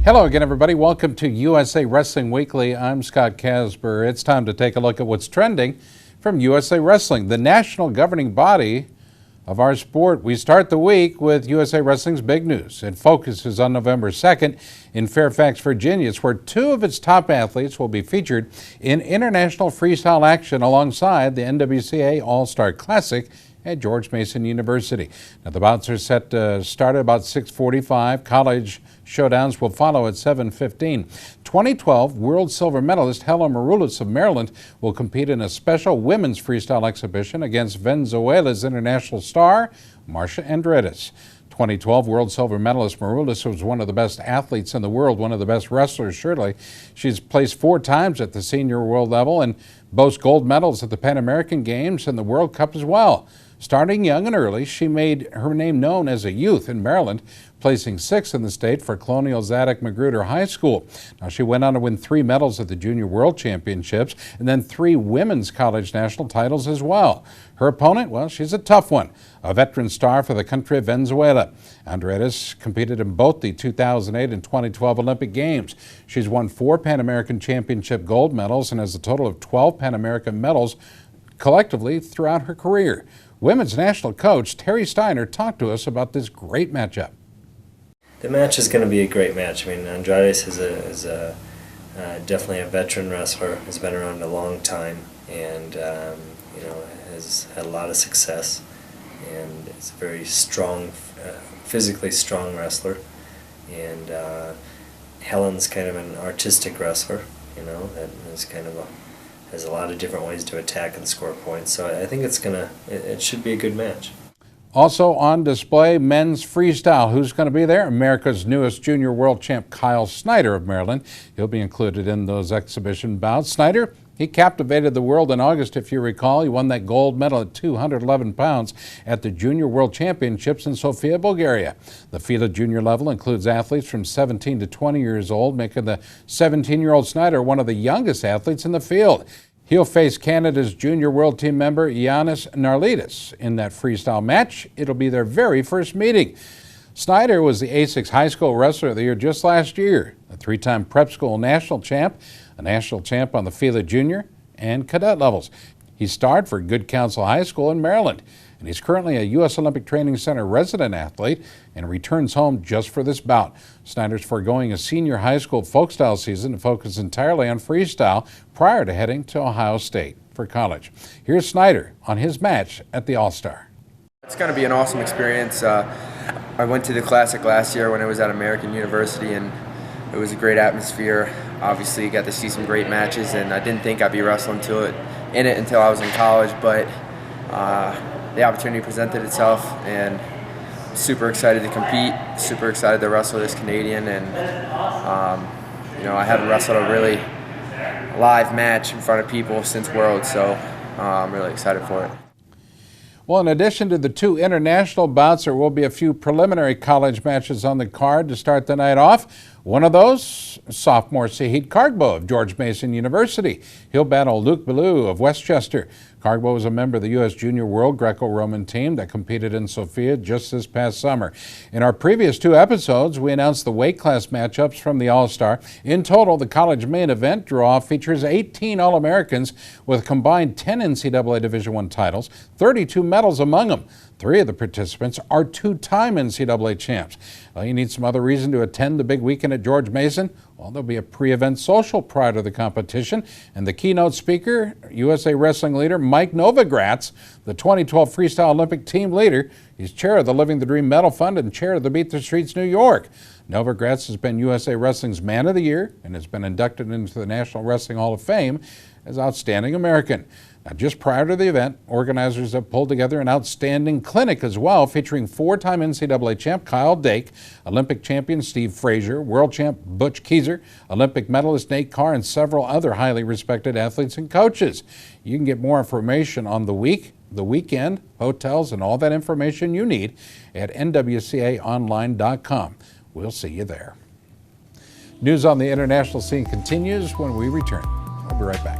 Hello again, everybody. Welcome to USA Wrestling Weekly. I'm Scott Casper. It's time to take a look at what's trending from USA Wrestling, the national governing body of our sport. We start the week with USA Wrestling's big news. It focuses on November 2nd in Fairfax, Virginia. It's where two of its top athletes will be featured in international freestyle action alongside the NWCA All-Star Classic at George Mason University. Now, the bouts are set to start at about 6:45. College showdowns will follow at 7:15. 2012 world silver medalist Helen Maroulis of Maryland will compete in a special women's freestyle exhibition against Venezuela's international star, Marcia Andredes. 2012 world silver medalist Maroulis was one of the best athletes in the world, one of the best wrestlers, surely. She's placed 4 times at the senior world level and boasts gold medals at the Pan American Games and the World Cup as well. Starting young and early, she made her name known as a youth in Maryland, placing 6th in the state for Colonial Zadock Magruder High School. Now, she went on to win 3 medals at the Junior World Championships and then 3 women's college national titles as well. Her opponent, well, she's a tough one, a veteran star for the country of Venezuela. Andredes competed in both the 2008 and 2012 Olympic Games. She's won 4 Pan American Championship gold medals and has a total of 12 Pan American medals collectively throughout her career. Women's national coach Terry Steiner talked to us about this great matchup. The match is going to be a great match. I mean, Andredes is definitely a veteran wrestler, has been around a long time, and has had a lot of success, and is a very strong, physically strong wrestler. And Helen's kind of an artistic wrestler, that is kind of has a lot of different ways to attack and score points. So I think it should be a good match. Also on display, men's freestyle. Who's going to be there? America's newest junior world champ, Kyle Snyder of Maryland. He'll be included in those exhibition bouts. Snyder, he captivated the world in August, if you recall. He won that gold medal at 211 pounds at the Junior World Championships in Sofia, Bulgaria. The FILA junior level includes athletes from 17 to 20 years old, making the 17-year-old Snyder one of the youngest athletes in the field. He'll face Canada's junior world team member Giannis Narlidis in that freestyle match. It'll be their very first meeting. Snyder was the A6 High School Wrestler of the Year just last year, a 3-time prep school national champ, a national champ on the FILA junior and cadet levels. He starred for Good Counsel High School in Maryland, and he's currently a U.S. Olympic Training Center resident athlete and returns home just for this bout. Snyder's foregoing a senior high school folk style season to focus entirely on freestyle prior to heading to Ohio State for college. Here's Snyder on his match at the All-Star. It's going to be an awesome experience. I went to the Classic last year when I was at American University, and it was a great atmosphere. Obviously, got to see some great matches, and I didn't think I'd be wrestling until I was in college, but the opportunity presented itself, and super excited to compete, super excited to wrestle this Canadian, and I haven't wrestled a really live match in front of people since Worlds, so I'm really excited for it. Well, in addition to the 2 international bouts, there will be a few preliminary college matches on the card to start the night off. One of those, sophomore Sahid Kargbo of George Mason University. He'll battle Luke Ballou of Westchester. Kargbo is a member of the U.S. Junior World Greco-Roman team that competed in Sofia just this past summer. In our previous 2 episodes, we announced the weight class matchups from the All-Star. In total, the college main event draw features 18 All-Americans with a combined 10 NCAA Division I titles, 32 medals among them. 3 of the participants are 2-time NCAA champs. Well, you need some other reason to attend the big weekend at George Mason? Well, there'll be a pre-event social prior to the competition, and the keynote speaker, USA Wrestling leader Mike Novogratz, the 2012 Freestyle Olympic team leader. He's chair of the Living the Dream Medal Fund and chair of the Beat the Streets New York. Novogratz has been USA Wrestling's Man of the Year and has been inducted into the National Wrestling Hall of Fame as Outstanding American. Now, just prior to the event, organizers have pulled together an outstanding clinic as well, featuring 4-time NCAA champ Kyle Dake, Olympic champion Steve Frazier, world champ Butch Keiser, Olympic medalist Nate Carr, and several other highly respected athletes and coaches. You can get more information on the weekend, hotels, and all that information you need at nwcaonline.com. We'll see you there. News on the international scene continues when we return. I'll be right back.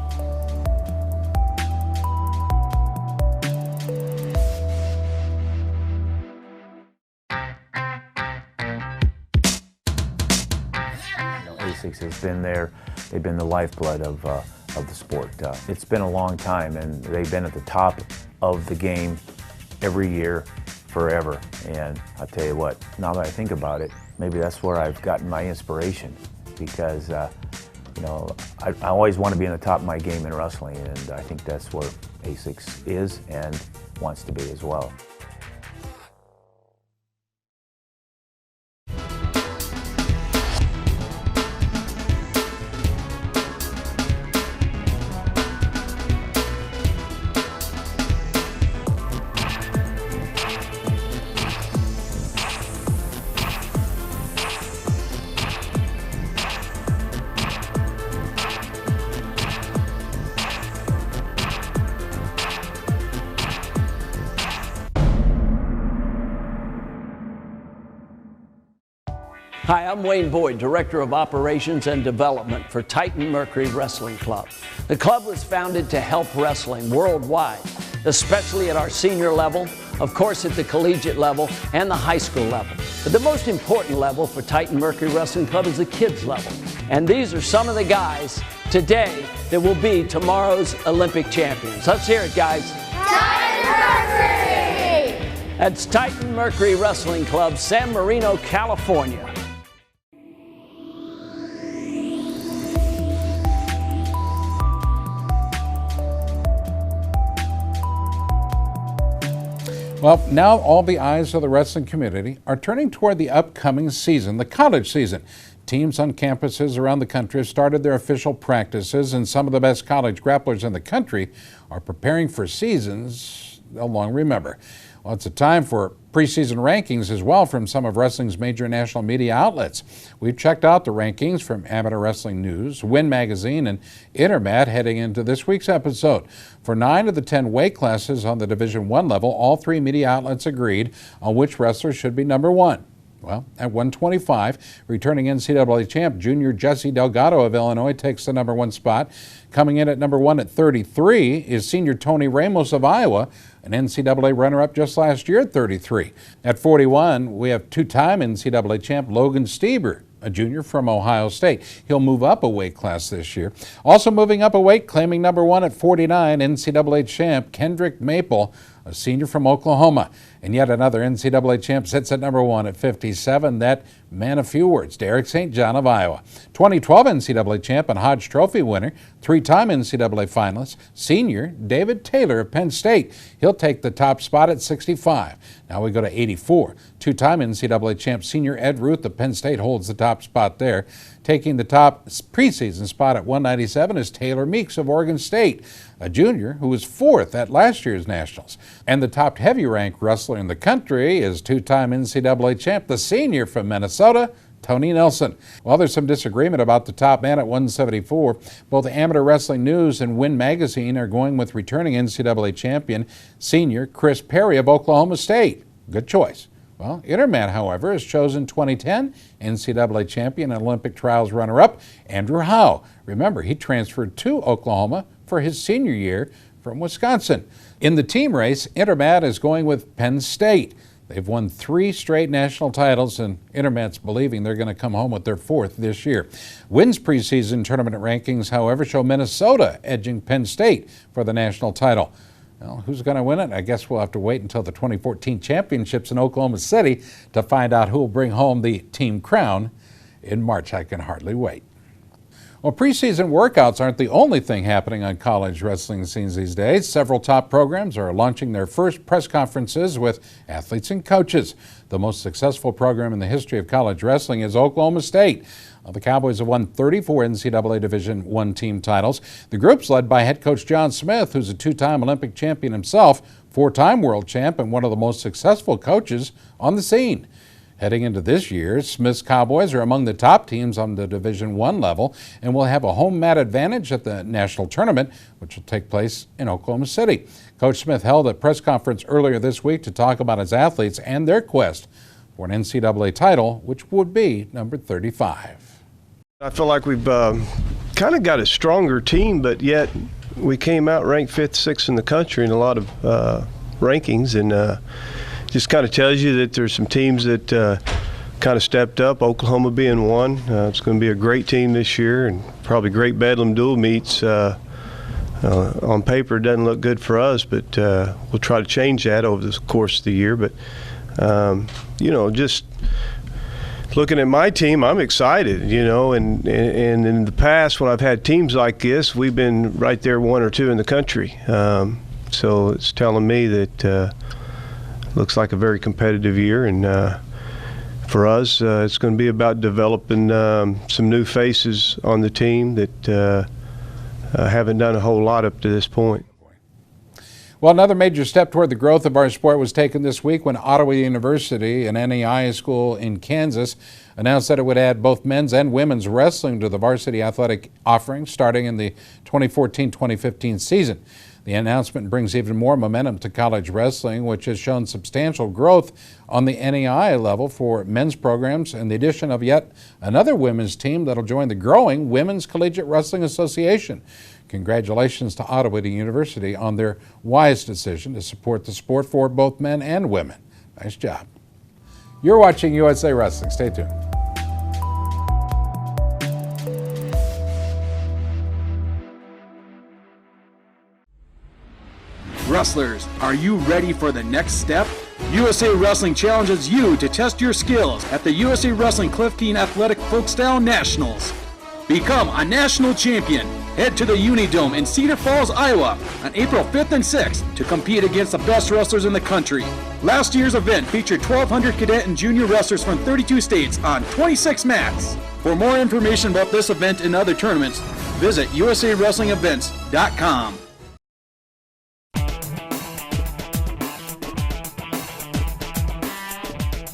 A6 has been there. They've been the lifeblood of the sport. It's been a long time, and they've been at the top of the game every year, forever. And I'll tell you what, now that I think about it, maybe that's where I've gotten my inspiration, because you know, I always want to be in the top of my game in wrestling, and I think that's where A6 is and wants to be as well. Hi, I'm Wayne Boyd, Director of Operations and Development for Titan Mercury Wrestling Club. The club was founded to help wrestling worldwide, especially at our senior level, of course at the collegiate level, and the high school level. But the most important level for Titan Mercury Wrestling Club is the kids level. And these are some of the guys today that will be tomorrow's Olympic champions. Let's hear it, guys. Titan Mercury! That's Titan Mercury Wrestling Club, San Marino, California. Well, now all the eyes of the wrestling community are turning toward the upcoming season, the college season. Teams on campuses around the country have started their official practices, and some of the best college grapplers in the country are preparing for seasons they'll long remember. Well, it's a time for preseason rankings as well from some of wrestling's major national media outlets. We've checked out the rankings from Amateur Wrestling News, Win Magazine, and Intermat heading into this week's episode. For 9 of the 10 weight classes on the Division I level, all 3 media outlets agreed on which wrestler should be number 1. Well, at 125, returning NCAA champ junior Jesse Delgado of Illinois takes the number 1 spot. Coming in at number 1 at 33 is senior Tony Ramos of Iowa, an NCAA runner-up just last year at 33. At 41, we have 2-time NCAA champ Logan Stieber, a junior from Ohio State. He'll move up a weight class this year. Also moving up a weight, claiming number 1 at 49, NCAA champ Kendrick Maple, a senior from Oklahoma. And yet another NCAA champ sits at number 1 at 57, that man of few words, Derek St. John of Iowa. 2012 NCAA champ and Hodge Trophy winner, 3-time NCAA finalist, senior David Taylor of Penn State. He'll take the top spot at 65. Now we go to 84. 2-time NCAA champ senior Ed Ruth of Penn State holds the top spot there. Taking the top preseason spot at 197 is Taylor Meeks of Oregon State, a junior who was 4th at last year's Nationals. And the top heavy-ranked wrestler in the country is 2-time NCAA champ, the senior from Minnesota, Tony Nelson. Well, there's some disagreement about the top man at 174. Both Amateur Wrestling News and Win Magazine are going with returning NCAA champion, senior Chris Perry of Oklahoma State. Good choice. Well, Intermat, however, has chosen 2010 NCAA champion and Olympic trials runner-up Andrew Howe. Remember, he transferred to Oklahoma for his senior year from Wisconsin. In the team race, Intermat is going with Penn State. They've won 3 straight national titles, and Intermat's believing they're going to come home with their 4th this year. Win's preseason tournament rankings, however, show Minnesota edging Penn State for the national title. Well, who's going to win it? I guess we'll have to wait until the 2014 championships in Oklahoma City to find out who will bring home the team crown in March. I can hardly wait. Well, preseason workouts aren't the only thing happening on college wrestling scenes these days. Several top programs are launching their first press conferences with athletes and coaches. The most successful program in the history of college wrestling is Oklahoma State. The Cowboys have won 34 NCAA Division I team titles. The group's led by head coach John Smith, who's a 2-time Olympic champion himself, 4-time world champ, and one of the most successful coaches on the scene. Heading into this year, Smith's Cowboys are among the top teams on the Division I level and will have a home mat advantage at the national tournament, which will take place in Oklahoma City. Coach Smith held a press conference earlier this week to talk about his athletes and their quest for an NCAA title, which would be number 35. I feel like we've kind of got a stronger team, but yet we came out ranked 5th, 6th in the country in a lot of rankings, and just kind of tells you that there's some teams that kind of stepped up, Oklahoma being one. It's going to be a great team this year, and probably great Bedlam dual meets. On paper, it doesn't look good for us, but we'll try to change that over the course of the year. But, just looking at my team, I'm excited, and in the past when I've had teams like this, we've been right there 1 or 2 in the country. So it's telling me that looks like a very competitive year, and for us, it's going to be about developing some new faces on the team that haven't done a whole lot up to this point. Well, another major step toward the growth of our sport was taken this week when Ottawa University, an NAIA school in Kansas, announced that it would add both men's and women's wrestling to the varsity athletic offering starting in the 2014-2015 season. The announcement brings even more momentum to college wrestling, which has shown substantial growth on the NAIA level for men's programs, and the addition of yet another women's team that'll join the growing Women's Collegiate Wrestling Association. Congratulations to Ottawa University on their wise decision to support the sport for both men and women. Nice job. You're watching USA Wrestling. Stay tuned. Wrestlers, are you ready for the next step? USA Wrestling challenges you to test your skills at the USA Wrestling Cliff Keen Athletic Folkstyle Nationals. Become a national champion. Head to the Unidome in Cedar Falls, Iowa on April 5th and 6th to compete against the best wrestlers in the country. Last year's event featured 1,200 cadet and junior wrestlers from 32 states on 26 mats. For more information about this event and other tournaments, visit usawrestlingevents.com.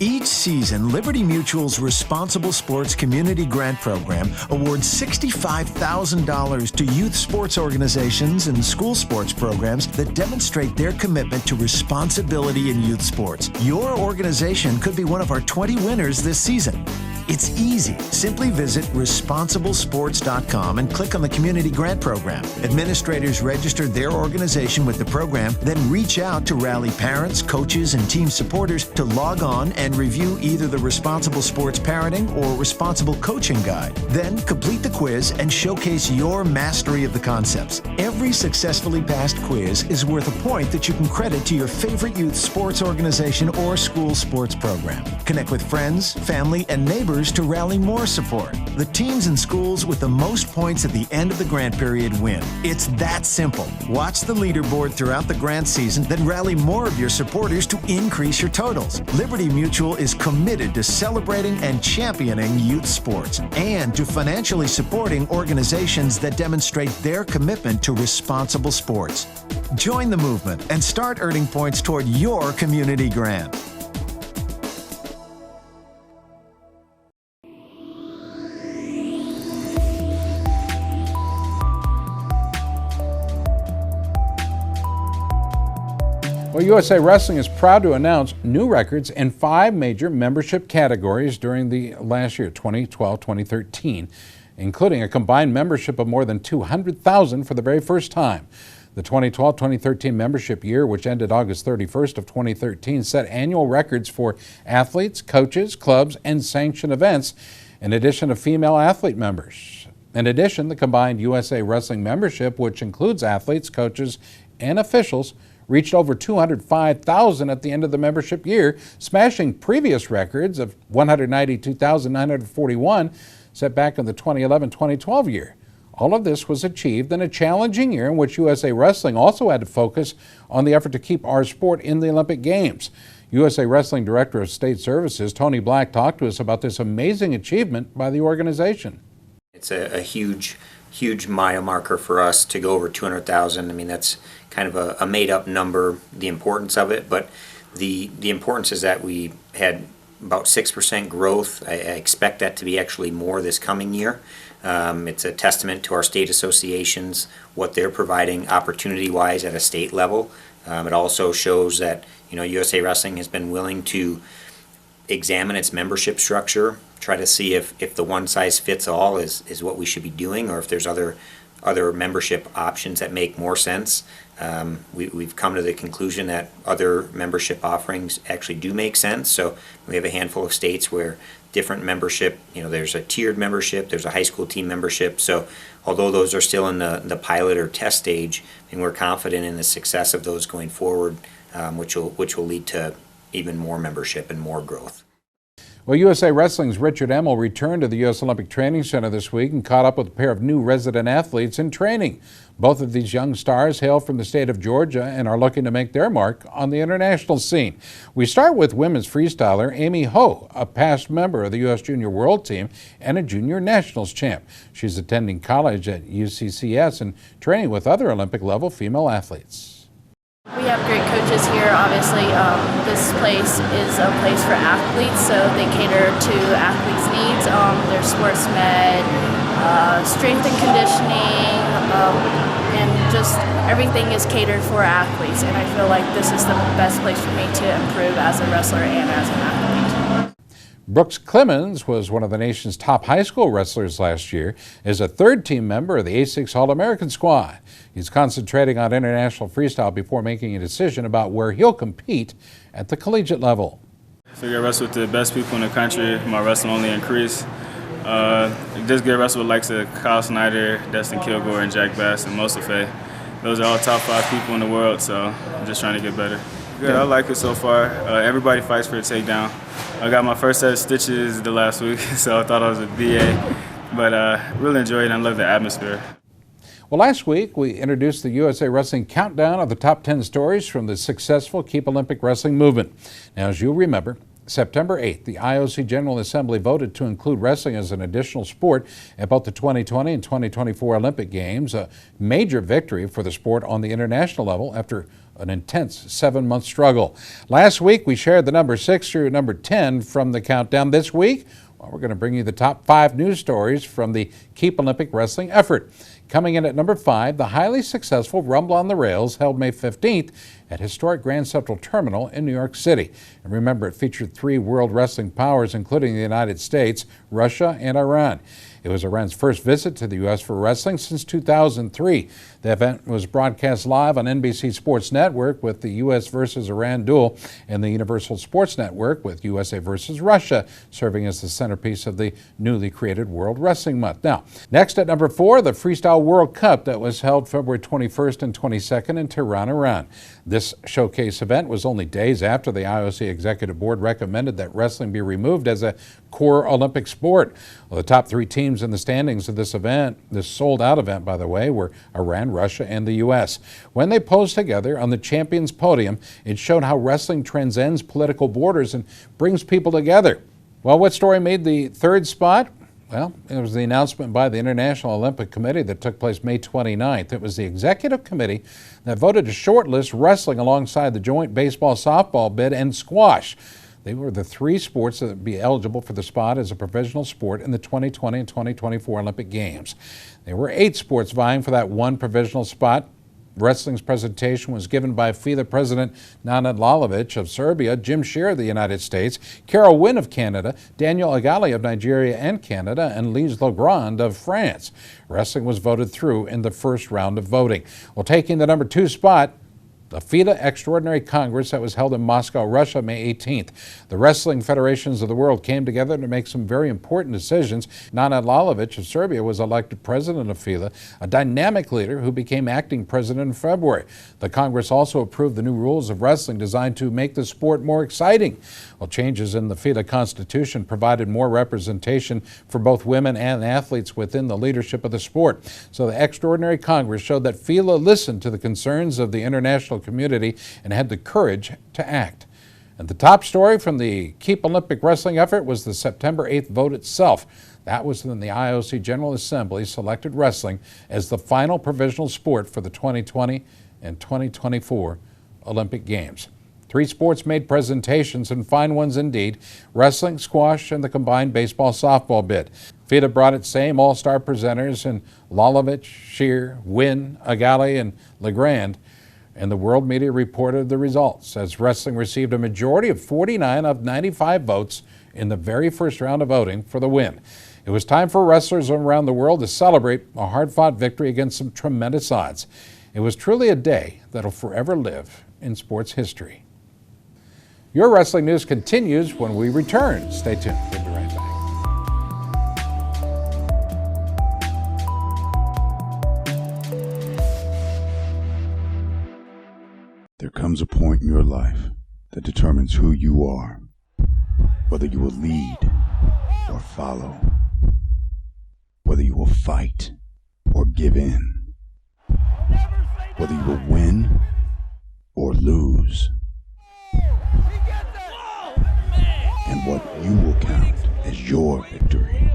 Each season, Liberty Mutual's Responsible Sports Community Grant Program awards $65,000 to youth sports organizations and school sports programs that demonstrate their commitment to responsibility in youth sports. Your organization could be one of our 20 winners this season. It's easy. Simply visit responsiblesports.com and click on the Community Grant Program. Administrators register their organization with the program, then reach out to rally parents, coaches, and team supporters to log on and review either the Responsible Sports Parenting or Responsible Coaching Guide. Then complete the quiz and showcase your mastery of the concepts. Every successfully passed quiz is worth a point that you can credit to your favorite youth sports organization or school sports program. Connect with friends, family, and neighbors to rally more support. The teams and schools with the most points at the end of the grant period win. It's that simple. Watch the leaderboard throughout the grant season, then rally more of your supporters to increase your totals. Liberty Mutual is committed to celebrating and championing youth sports and to financially supporting organizations that demonstrate their commitment to responsible sports. Join the movement and start earning points toward your community grant. Well, USA Wrestling is proud to announce new records in 5 major membership categories during the last year, 2012-2013, including a combined membership of more than 200,000 for the very first time. The 2012-2013 membership year, which ended August 31st of 2013, set annual records for athletes, coaches, clubs, and sanctioned events, in addition to female athlete members. In addition, the combined USA Wrestling membership, which includes athletes, coaches, and officials, reached over 205,000 at the end of the membership year, smashing previous records of 192,941 set back in the 2011-2012 year. All of this was achieved in a challenging year in which USA Wrestling also had to focus on the effort to keep our sport in the Olympic Games. USA Wrestling Director of State Services, Tony Black, talked to us about this amazing achievement by the organization. It's a huge mile marker for us to go over 200,000. I mean, that's kind of a made-up number, the importance of it, but the importance is that we had about 6% growth. I expect that to be actually more this coming year. It's a testament to our state associations, what they're providing opportunity-wise at a state level. It also shows that USA Wrestling has been willing to examine its membership structure, try to see if the one-size-fits-all is what we should be doing, or if there's other other membership options that make more sense. We've come to the conclusion that other membership offerings actually do make sense. So we have a handful of states where different membership, there's a tiered membership, there's a high school team membership. So although those are still in the pilot or test stage, and we're confident in the success of those going forward, which will lead to even more membership and more growth. Well, USA Wrestling's Richard Emmel returned to the U.S. Olympic Training Center this week and caught up with a pair of new resident athletes in training. Both of these young stars hail from the state of Georgia and are looking to make their mark on the international scene. We start with women's freestyler Amy Ho, a past member of the U.S. Junior World Team and a Junior Nationals champ. She's attending college at UCCS and training with other Olympic-level female athletes. We have great coaches here. Obviously, this place is a place for athletes, so they cater to athletes' needs. There's sports med, strength and conditioning, and just everything is catered for athletes. And I feel like this is the best place for me to improve as a wrestler and as an athlete. Brooks Clemens was one of the nation's top high school wrestlers last year as a third-team member of the A6 All-American squad. He's concentrating on international freestyle before making a decision about where he'll compete at the collegiate level. I figure I wrestle with the best people in the country. My wrestling only increased. Just get wrestle with likes of Kyle Snyder, Destin Kilgore, and Jack Bass, and Mosafe. Those are all top 5 people in the world, so I'm just trying to get better. Good, I like it so far. Everybody fights for a takedown. I got my first set of stitches the last week, so I thought I was a BA. But really enjoyed it and love the atmosphere. Well, last week we introduced the USA Wrestling Countdown of the top 10 stories from the successful Keep Olympic Wrestling movement. Now, as you'll remember, September 8th, the IOC General Assembly voted to include wrestling as an additional sport at both the 2020 and 2024 Olympic Games, a major victory for the sport on the international level after an intense 7-month struggle. Last week, we shared the number 6 through number 10 from the countdown. This week, well, we're going to bring you the top 5 news stories from the Keep Olympic Wrestling effort. Coming in at number 5, the highly successful Rumble on the Rails held May 15th at historic Grand Central Terminal in New York City. And remember, it featured 3 world wrestling powers, including the United States, Russia, and Iran. It was Iran's first visit to the U.S. for wrestling since 2003. The event was broadcast live on NBC Sports Network with the U.S. versus Iran duel and the Universal Sports Network with USA versus Russia serving as the centerpiece of the newly created World Wrestling Month. Now, next at number 4, the Freestyle World Cup that was held February 21st and 22nd in Tehran, Iran. This showcase event was only days after the IOC Executive Board recommended that wrestling be removed as a core Olympic sport. Well, the top 3 teams in the standings of this event, this sold-out event, by the way, were Iran, Russia, and the U.S. When they posed together on the champions podium, it showed how wrestling transcends political borders and brings people together. Well, what story made the 3rd spot? Well, it was the announcement by the International Olympic Committee that took place May 29th. It was the executive committee that voted to shortlist wrestling alongside the joint baseball-softball bid and squash. They were the 3 sports that would be eligible for the spot as a provisional sport in the 2020 and 2024 Olympic Games. There were 8 sports vying for that one provisional spot. Wrestling's presentation was given by FIDA President Nana Lalovic of Serbia, Jim Shear of the United States, Carol Wynn of Canada, Daniel Agali of Nigeria and Canada, and Lise Legrand of France. Wrestling was voted through in the first round of voting. Well, taking the number 2 spot, the FIDA Extraordinary Congress that was held in Moscow, Russia, May 18th. The wrestling federations of the world came together to make some very important decisions. Nana Lalovic of Serbia was elected president of FIDA, a dynamic leader who became acting president in February. The Congress also approved the new rules of wrestling designed to make the sport more exciting. Well, changes in the FIDA Constitution provided more representation for both women and athletes within the leadership of the sport. So the Extraordinary Congress showed that FIDA listened to the concerns of the international community and had the courage to act. And the top story from the Keep Olympic Wrestling effort was the September 8th vote itself. That was when the IOC General Assembly selected wrestling as the final provisional sport for the 2020 and 2024 Olympic Games. 3 sports made presentations, and fine ones indeed: wrestling, squash, and the combined baseball-softball bid. FIDA brought its same all-star presenters in Lalovic, Shear, Wynn, Agali, and Legrand, and the world media reported the results as wrestling received a majority of 49 of 95 votes in the very first round of voting for the win. It was time for wrestlers around the world to celebrate a hard-fought victory against some tremendous odds. It was truly a day that'll forever live in sports history. Your wrestling news continues when we return. Stay tuned. We'll be right back. There comes a point in your life that determines who you are, whether you will lead or follow, whether you will fight or give in, whether you will win or lose, and what you will count as your victory.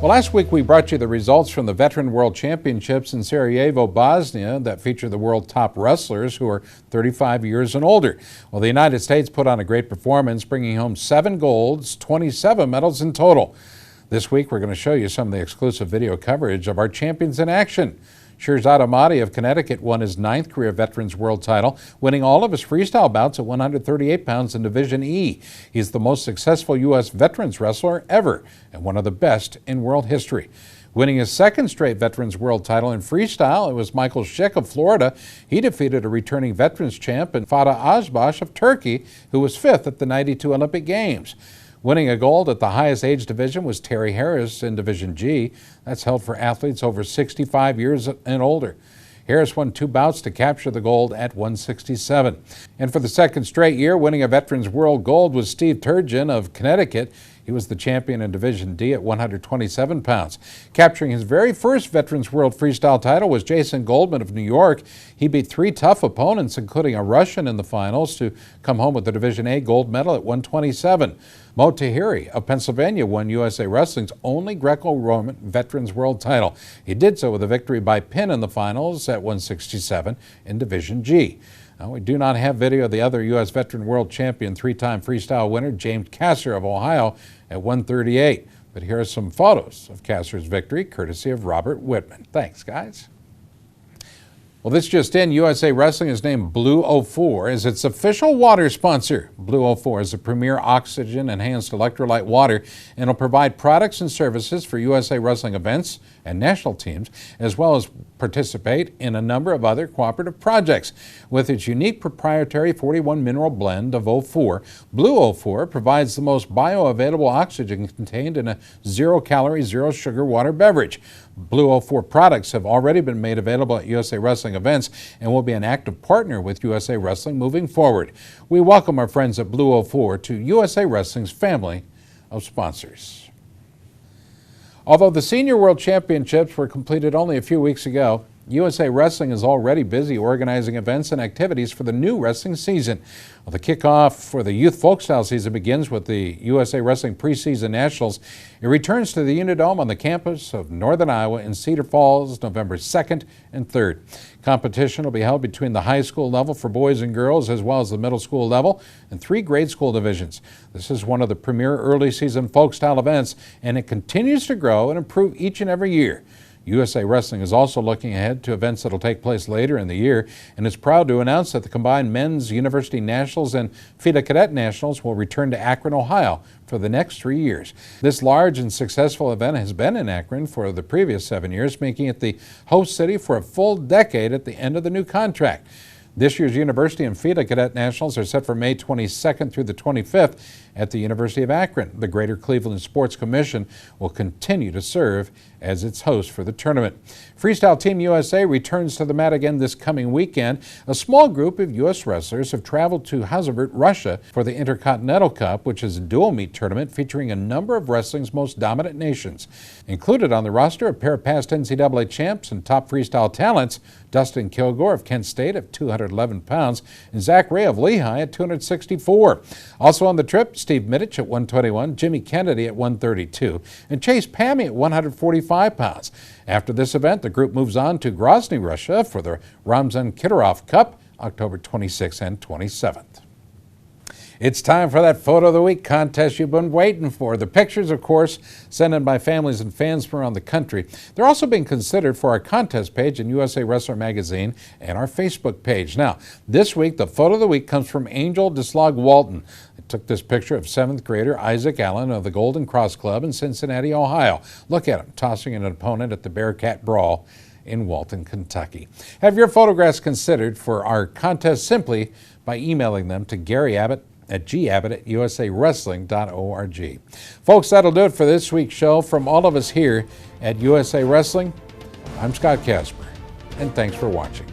Well, last week we brought you the results from the Veteran World Championships in Sarajevo, Bosnia, that featured the world top wrestlers who are 35 years and older. Well, the United States put on a great performance, bringing home 7 golds, 27 medals in total. This week we're going to show you some of the exclusive video coverage of our champions in action. Shirzad Ahmadi of Connecticut won his 9th career Veterans World title, winning all of his freestyle bouts at 138 pounds in Division E. He's the most successful U.S. veterans wrestler ever and one of the best in world history. Winning his 2nd straight Veterans World title in freestyle, it was Michael Schick of Florida. He defeated a returning veterans champ and Fatih Azbaş of Turkey, who was 5th at the 92 Olympic Games. Winning a gold at the highest age division was Terry Harris in Division G. That's held for athletes over 65 years and older. Harris won 2 bouts to capture the gold at 167. And for the 2nd straight year, winning a Veterans World gold was Steve Turgeon of Connecticut. He was the champion in Division D at 127 pounds. Capturing his very first Veterans World freestyle title was Jason Goldman of New York. He beat 3 tough opponents, including a Russian in the finals, to come home with the Division A gold medal at 127. Mo Tahiri of Pennsylvania won USA Wrestling's only Greco-Roman Veterans World title. He did so with a victory by pin in the finals at 167 in Division G. Now, we do not have video of the other U.S. Veteran World Champion, 3-time freestyle winner James Kasser of Ohio at 138. But here are some photos of Kasser's victory, courtesy of Robert Whitman. Thanks, guys. Well, this just in, USA Wrestling has named Blue 04 as its official water sponsor. Blue 04 is a premier oxygen-enhanced electrolyte water and will provide products and services for USA Wrestling events and national teams, as well as participate in a number of other cooperative projects. With its unique proprietary 41 mineral blend of 04, Blue 04 provides the most bioavailable oxygen contained in a zero-calorie, zero-sugar water beverage. Blue 04 products have already been made available at USA Wrestling events and will be an active partner with USA Wrestling moving forward. We welcome our friends at Blue 04 to USA Wrestling's family of sponsors. Although the Senior World Championships were completed only a few weeks ago, USA Wrestling is already busy organizing events and activities for the new wrestling season. Well, the kickoff for the Youth Folkstyle season begins with the USA Wrestling Preseason Nationals. It returns to the Unidome on the campus of Northern Iowa in Cedar Falls, November 2nd and 3rd. Competition will be held between the high school level for boys and girls, as well as the middle school level and 3 grade school divisions. This is one of the premier early season folkstyle events, and it continues to grow and improve each and every year. USA Wrestling is also looking ahead to events that will take place later in the year and is proud to announce that the combined Men's University Nationals and FIDA Cadet Nationals will return to Akron, Ohio for the next 3 years. This large and successful event has been in Akron for the previous 7 years, making it the host city for a full decade at the end of the new contract. This year's University and FIDA Cadet Nationals are set for May 22nd through the 25th at the University of Akron. The Greater Cleveland Sports Commission will continue to serve as its host for the tournament. Freestyle Team USA returns to the mat again this coming weekend. A small group of U.S. wrestlers have traveled to Hazavert, Russia for the Intercontinental Cup, which is a dual meet tournament featuring a number of wrestling's most dominant nations. Included on the roster, a pair of past NCAA champs and top freestyle talents, Dustin Kilgore of Kent State at 211 pounds and Zach Ray of Lehigh at 264. Also on the trip, Steve Middich at 121, Jimmy Kennedy at 132, and Chase Pammy at 145 pounds. After this event, the group moves on to Grozny, Russia for the Ramzan Kidorov Cup, October 26th and 27th. It's time for that Photo of the Week contest you've been waiting for. The pictures, of course, sent in by families and fans from around the country. They're also being considered for our contest page in USA Wrestler Magazine and our Facebook page. Now, this week, the Photo of the Week comes from Angel Dislog Walton. I took this picture of 7th grader Isaac Allen of the Golden Cross Club in Cincinnati, Ohio. Look at him tossing an opponent at the Bearcat Brawl in Walton, Kentucky. Have your photographs considered for our contest simply by emailing them to Gary Abbott at gabbett@usawrestling.org. Folks, that'll do it for this week's show. From all of us here at USA Wrestling, I'm Scott Casper, and thanks for watching.